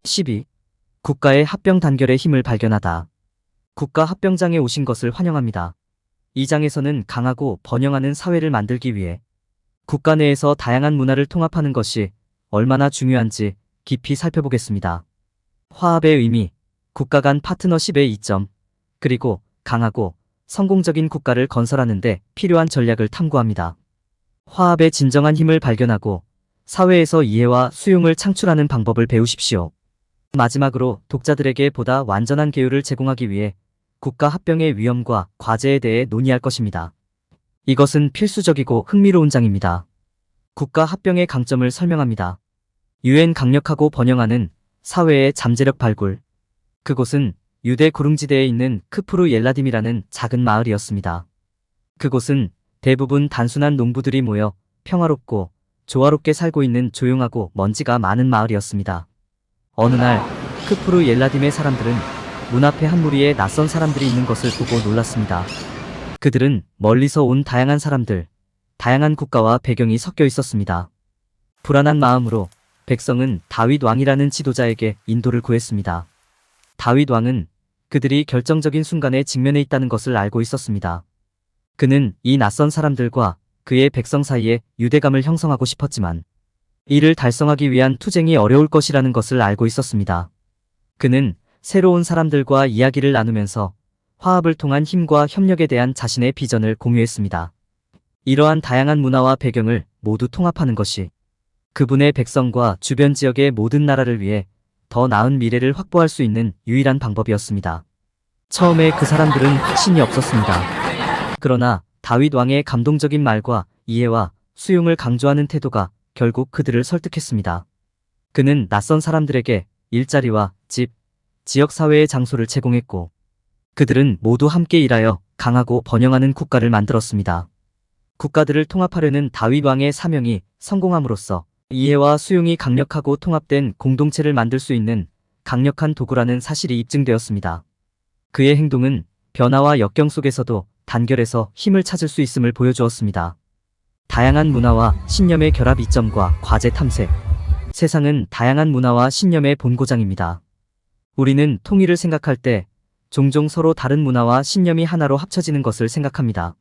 12. 국가의 합병 단결의 힘을 발견하다. 국가 합병장에 오신 것을 환영합니다. 이 장에서는 강하고 번영하는 사회를 만들기 위해 국가 내에서 다양한 문화를 통합하는 것이 얼마나 중요한지 깊이 살펴보겠습니다. 화합의 의미, 국가 간 파트너십의 이점, 그리고 강하고 성공적인 국가를 건설하는 데 필요한 전략을 탐구합니다. 화합의 진정한 힘을 발견하고 사회에서 이해와 수용을 창출하는 방법을 배우십시오. 마지막으로 독자들에게 보다 완전한 개요를 제공하기 위해 국가 합병의 위험과 과제에 대해 논의할 것입니다. 이것은 필수적이고 흥미로운 장입니다. 국가 합병의 강점을 설명합니다. 유엔 강력하고 번영하는 사회의 잠재력 발굴. 그곳은 유대 고릉지대에 있는 크프루 옐라딤이라는 작은 마을이었습니다. 그곳은 대부분 단순한 농부들이 모여 평화롭고 조화롭게 살고 있는 조용하고 먼지가 많은 마을이었습니다. 어느 날 크프루 옐라딤의 사람들은 문 앞에 한 무리의 낯선 사람들이 있는 것을 보고 놀랐습니다. 그들은 멀리서 온 다양한 사람들, 다양한 국가와 배경이 섞여 있었습니다. 불안한 마음으로 백성은 다윗 왕이라는 지도자에게 인도를 구했습니다. 다윗 왕은 그들이 결정적인 순간에 직면해 있다는 것을 알고 있었습니다. 그는 이 낯선 사람들과 그의 백성 사이에 유대감을 형성하고 싶었지만 이를 달성하기 위한 투쟁이 어려울 것이라는 것을 알고 있었습니다. 그는 새로운 사람들과 이야기를 나누면서 화합을 통한 힘과 협력에 대한 자신의 비전을 공유했습니다. 이러한 다양한 문화와 배경을 모두 통합하는 것이 그분의 백성과 주변 지역의 모든 나라를 위해 더 나은 미래를 확보할 수 있는 유일한 방법이었습니다. 처음에 그 사람들은 확신이 없었습니다. 그러나 다윗 왕의 감동적인 말과 이해와 수용을 강조하는 태도가 결국 그들을 설득했습니다. 그는 낯선 사람들에게 일자리와 집, 지역사회의 장소를 제공했고 그들은 모두 함께 일하여 강하고 번영하는 국가를 만들었습니다. 국가들을 통합하려는 다윗 왕의 사명이 성공함으로써 이해와 수용이 강력하고 통합된 공동체를 만들 수 있는 강력한 도구라는 사실이 입증되었습니다. 그의 행동은 변화와 역경 속에서도 단결해서 힘을 찾을 수 있음을 보여주었습니다. 다양한 문화와 신념의 결합 이점과 과제 탐색. 세상은 다양한 문화와 신념의 본고장입니다. 우리는 통일을 생각할 때 종종 서로 다른 문화와 신념이 하나로 합쳐지는 것을 생각합니다.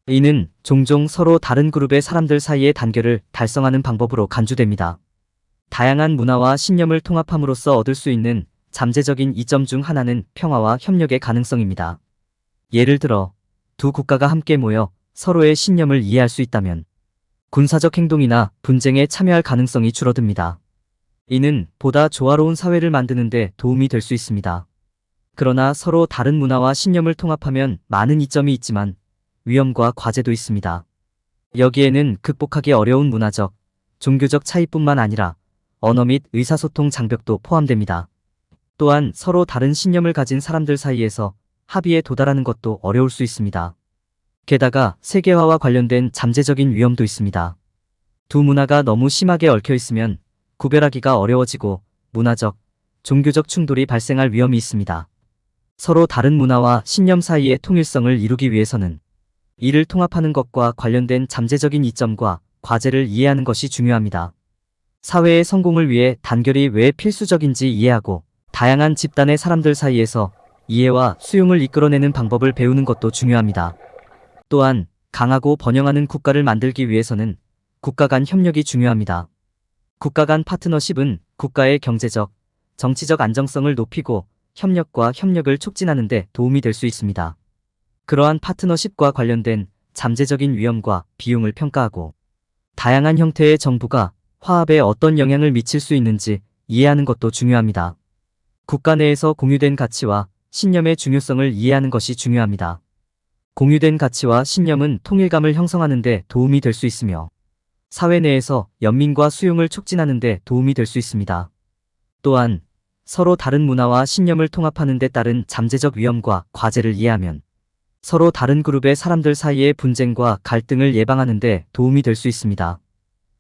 이는 종종 서로 다른 그룹의 사람들 사이의 단결을 달성하는 방법으로 간주됩니다. 다양한 문화와 신념을 통합함으로써 얻을 수 있는 잠재적인 이점 중 하나는 평화와 협력의 가능성입니다. 예를 들어 두 국가가 함께 모여 서로의 신념을 이해할 수 있다면 군사적 행동이나 분쟁에 참여할 가능성이 줄어듭니다. 이는 보다 조화로운 사회를 만드는 데 도움이 될 수 있습니다. 그러나 서로 다른 문화와 신념을 통합하면 많은 이점이 있지만 위험과 과제도 있습니다. 여기에는 극복하기 어려운 문화적, 종교적 차이뿐만 아니라 언어 및 의사소통 장벽도 포함됩니다. 또한 서로 다른 신념을 가진 사람들 사이에서 합의에 도달하는 것도 어려울 수 있습니다. 게다가 세계화와 관련된 잠재적인 위험도 있습니다. 두 문화가 너무 심하게 얽혀 있으면 구별하기가 어려워지고 문화적, 종교적 충돌이 발생할 위험이 있습니다. 서로 다른 문화와 신념 사이의 통일성을 이루기 위해서는 이를 통합하는 것과 관련된 잠재적인 이점과 과제를 이해하는 것이 중요합니다. 사회의 성공을 위해 단결이 왜 필수적인지 이해하고 다양한 집단의 사람들 사이에서 이해와 수용을 이끌어내는 방법을 배우는 것도 중요합니다. 또한 강하고 번영하는 국가를 만들기 위해서는 국가 간 협력이 중요합니다. 국가 간 파트너십은 국가의 경제적, 정치적 안정성을 높이고 협력과 협력을 촉진하는 데 도움이 될 수 있습니다. 그러한 파트너십과 관련된 잠재적인 위험과 비용을 평가하고 다양한 형태의 정부가 화합에 어떤 영향을 미칠 수 있는지 이해하는 것도 중요합니다. 국가 내에서 공유된 가치와 신념의 중요성을 이해하는 것이 중요합니다. 공유된 가치와 신념은 통일감을 형성하는 데 도움이 될 수 있으며 사회 내에서 연민과 수용을 촉진하는 데 도움이 될 수 있습니다. 또한 서로 다른 문화와 신념을 통합하는 데 따른 잠재적 위험과 과제를 이해하면 서로 다른 그룹의 사람들 사이의 분쟁과 갈등을 예방하는 데 도움이 될 수 있습니다.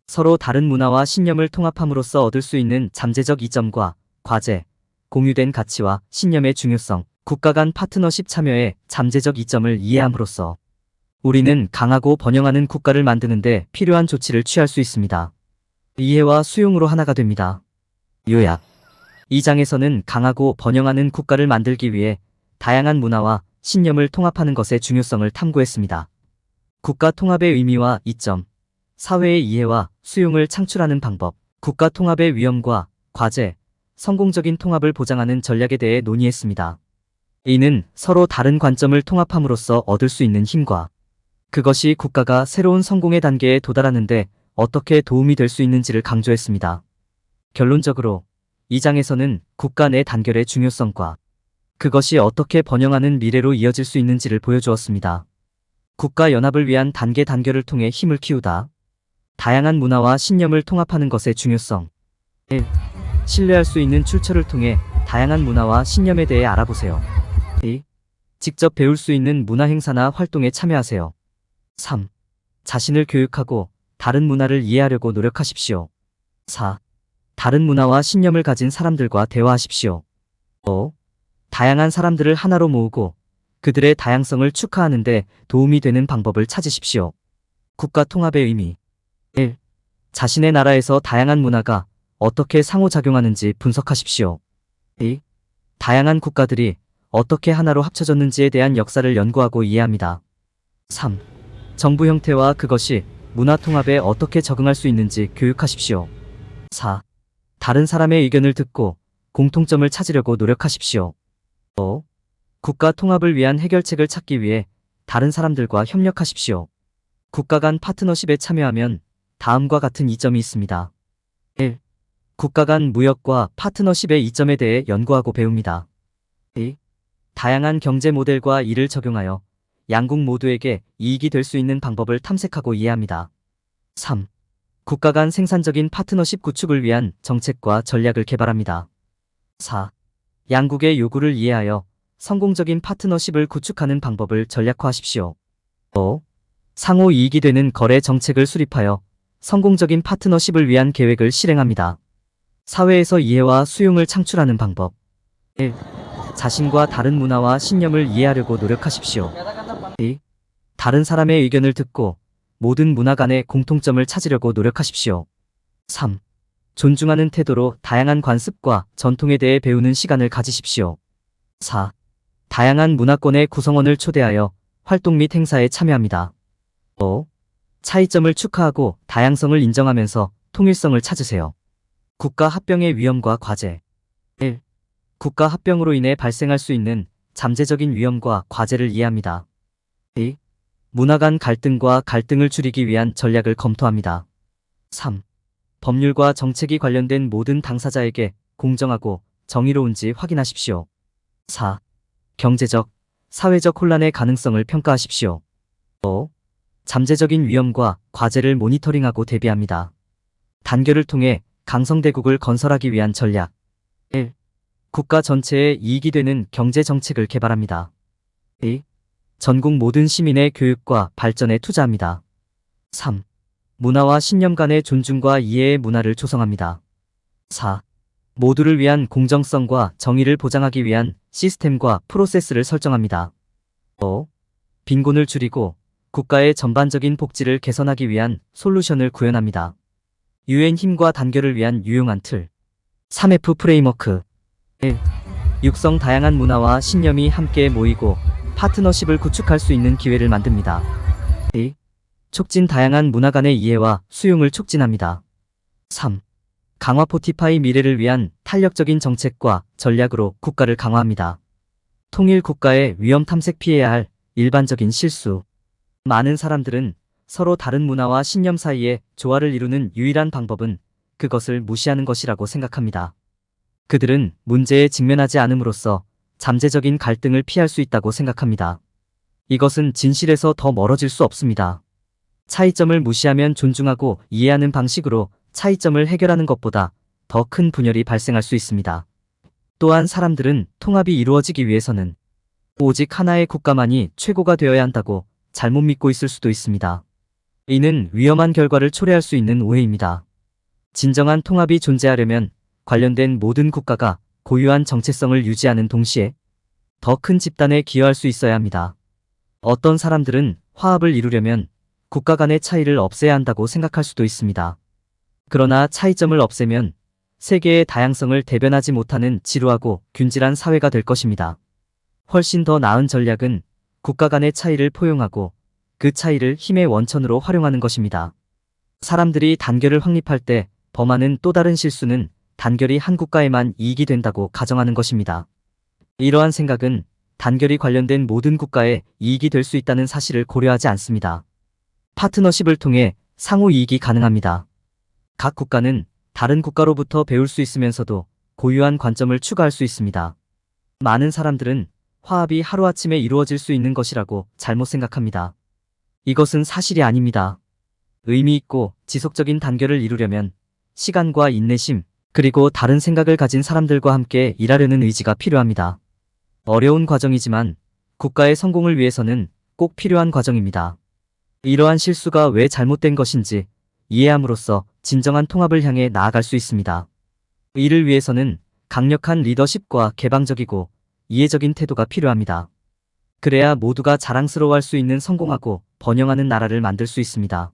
서로 다른 문화와 신념을 통합함으로써 얻을 수 있는 잠재적 이점과 과제, 공유된 가치와 신념의 중요성, 국가 간 파트너십 참여의 잠재적 이점을 이해함으로써 우리는 강하고 번영하는 국가를 만드는 데 필요한 조치를 취할 수 있습니다. 이해와 수용으로 하나가 됩니다. 요약. 이 장에서는 강하고 번영하는 국가를 만들기 위해 다양한 문화와 신념을 통합하는 것의 중요성을 탐구했습니다. 국가 통합의 의미와 이점, 사회의 이해와 수용을 창출하는 방법, 국가 통합의 위험과 과제, 성공적인 통합을 보장하는 전략에 대해 논의했습니다. 이는 서로 다른 관점을 통합함으로써 얻을 수 있는 힘과 그것이 국가가 새로운 성공의 단계에 도달하는데 어떻게 도움이 될 수 있는지를 강조했습니다. 결론적으로 이 장에서는 국가 내 단결의 중요성과 그것이 어떻게 번영하는 미래로 이어질 수 있는지를 보여주었습니다. 국가 연합을 위한 단계 단결을 통해 힘을 키우다. 다양한 문화와 신념을 통합하는 것의 중요성. 1. 신뢰할 수 있는 출처를 통해 다양한 문화와 신념에 대해 알아보세요. 2. 직접 배울 수 있는 문화 행사나 활동에 참여하세요. 3. 자신을 교육하고 다른 문화를 이해하려고 노력하십시오. 4. 다른 문화와 신념을 가진 사람들과 대화하십시오. 5. 다양한 사람들을 하나로 모으고 그들의 다양성을 축하하는 데 도움이 되는 방법을 찾으십시오. 국가 통합의 의미. 1. 자신의 나라에서 다양한 문화가 어떻게 상호작용하는지 분석하십시오. 2. 다양한 국가들이 어떻게 하나로 합쳐졌는지에 대한 역사를 연구하고 이해합니다. 3. 정부 형태와 그것이 문화 통합에 어떻게 적응할 수 있는지 교육하십시오. 4. 다른 사람의 의견을 듣고 공통점을 찾으려고 노력하십시오. 5. 국가 통합을 위한 해결책을 찾기 위해 다른 사람들과 협력하십시오. 국가 간 파트너십에 참여하면 다음과 같은 이점이 있습니다. 1. 국가 간 무역과 파트너십의 이점에 대해 연구하고 배웁니다. 2. 다양한 경제 모델과 이를 적용하여 양국 모두에게 이익이 될 수 있는 방법을 탐색하고 이해합니다. 3. 국가 간 생산적인 파트너십 구축을 위한 정책과 전략을 개발합니다. 4. 양국의 요구를 이해하여 성공적인 파트너십을 구축하는 방법을 전략화하십시오. 5. 상호 이익이 되는 거래 정책을 수립하여 성공적인 파트너십을 위한 계획을 실행합니다. 사회에서 이해와 수용을 창출하는 방법. 1. 자신과 다른 문화와 신념을 이해하려고 노력하십시오. 2. 다른 사람의 의견을 듣고 모든 문화 간의 공통점을 찾으려고 노력하십시오. 3. 존중하는 태도로 다양한 관습과 전통에 대해 배우는 시간을 가지십시오. 4. 다양한 문화권의 구성원을 초대하여 활동 및 행사에 참여합니다. 5. 차이점을 축하하고 다양성을 인정하면서 통일성을 찾으세요. 국가 합병의 위험과 과제. 1. 국가 합병으로 인해 발생할 수 있는 잠재적인 위험과 과제를 이해합니다. 2. 문화 간 갈등과 갈등을 줄이기 위한 전략을 검토합니다. 3. 법률과 정책이 관련된 모든 당사자에게 공정하고 정의로운지 확인하십시오. 4. 경제적, 사회적 혼란의 가능성을 평가하십시오. 5. 잠재적인 위험과 과제를 모니터링하고 대비합니다. 단결을 통해 강성대국을 건설하기 위한 전략. 1. 국가 전체에 이익이 되는 경제 정책을 개발합니다. 2. 전국 모든 시민의 교육과 발전에 투자합니다. 3. 문화와 신념 간의 존중과 이해의 문화를 조성합니다. 4. 모두를 위한 공정성과 정의를 보장하기 위한 시스템과 프로세스를 설정합니다. 5. 빈곤을 줄이고 국가의 전반적인 복지를 개선하기 위한 솔루션을 구현합니다. UN 힘과 단결을 위한 유용한 틀. 3F 프레임워크. 1. 육성 다양한 문화와 신념이 함께 모이고 파트너십을 구축할 수 있는 기회를 만듭니다. 2. 촉진 다양한 문화 간의 이해와 수용을 촉진합니다. 3. 강화 포티파이 미래를 위한 탄력적인 정책과 전략으로 국가를 강화합니다. 통일 국가의 위험 탐색 피해야 할 일반적인 실수. 많은 사람들은 서로 다른 문화와 신념 사이에 조화를 이루는 유일한 방법은 그것을 무시하는 것이라고 생각합니다. 그들은 문제에 직면하지 않음으로써 잠재적인 갈등을 피할 수 있다고 생각합니다. 이것은 진실에서 더 멀어질 수 없습니다. 차이점을 무시하면 존중하고 이해하는 방식으로 차이점을 해결하는 것보다 더 큰 분열이 발생할 수 있습니다. 또한 사람들은 통합이 이루어지기 위해서는 오직 하나의 국가만이 최고가 되어야 한다고 잘못 믿고 있을 수도 있습니다. 이는 위험한 결과를 초래할 수 있는 오해입니다. 진정한 통합이 존재하려면 관련된 모든 국가가 고유한 정체성을 유지하는 동시에 더 큰 집단에 기여할 수 있어야 합니다. 어떤 사람들은 화합을 이루려면 국가 간의 차이를 없애야 한다고 생각할 수도 있습니다. 그러나 차이점을 없애면 세계의 다양성을 대변하지 못하는 지루하고 균질한 사회가 될 것입니다. 훨씬 더 나은 전략은 국가 간의 차이를 포용하고 그 차이를 힘의 원천으로 활용하는 것입니다. 사람들이 단결을 확립할 때 범하는 또 다른 실수는 단결이 한 국가에만 이익이 된다고 가정하는 것입니다. 이러한 생각은 단결이 관련된 모든 국가에 이익이 될 수 있다는 사실을 고려하지 않습니다. 파트너십을 통해 상호 이익이 가능합니다. 각 국가는 다른 국가로부터 배울 수 있으면서도 고유한 관점을 추가할 수 있습니다. 많은 사람들은 화합이 하루아침에 이루어질 수 있는 것이라고 잘못 생각합니다. 이것은 사실이 아닙니다. 의미 있고 지속적인 단결을 이루려면 시간과 인내심, 그리고 다른 생각을 가진 사람들과 함께 일하려는 의지가 필요합니다. 어려운 과정이지만 국가의 성공을 위해서는 꼭 필요한 과정입니다. 이러한 실수가 왜 잘못된 것인지 이해함으로써 진정한 통합을 향해 나아갈 수 있습니다. 이를 위해서는 강력한 리더십과 개방적이고 이해적인 태도가 필요합니다. 그래야 모두가 자랑스러워할 수 있는 성공하고 번영하는 나라를 만들 수 있습니다.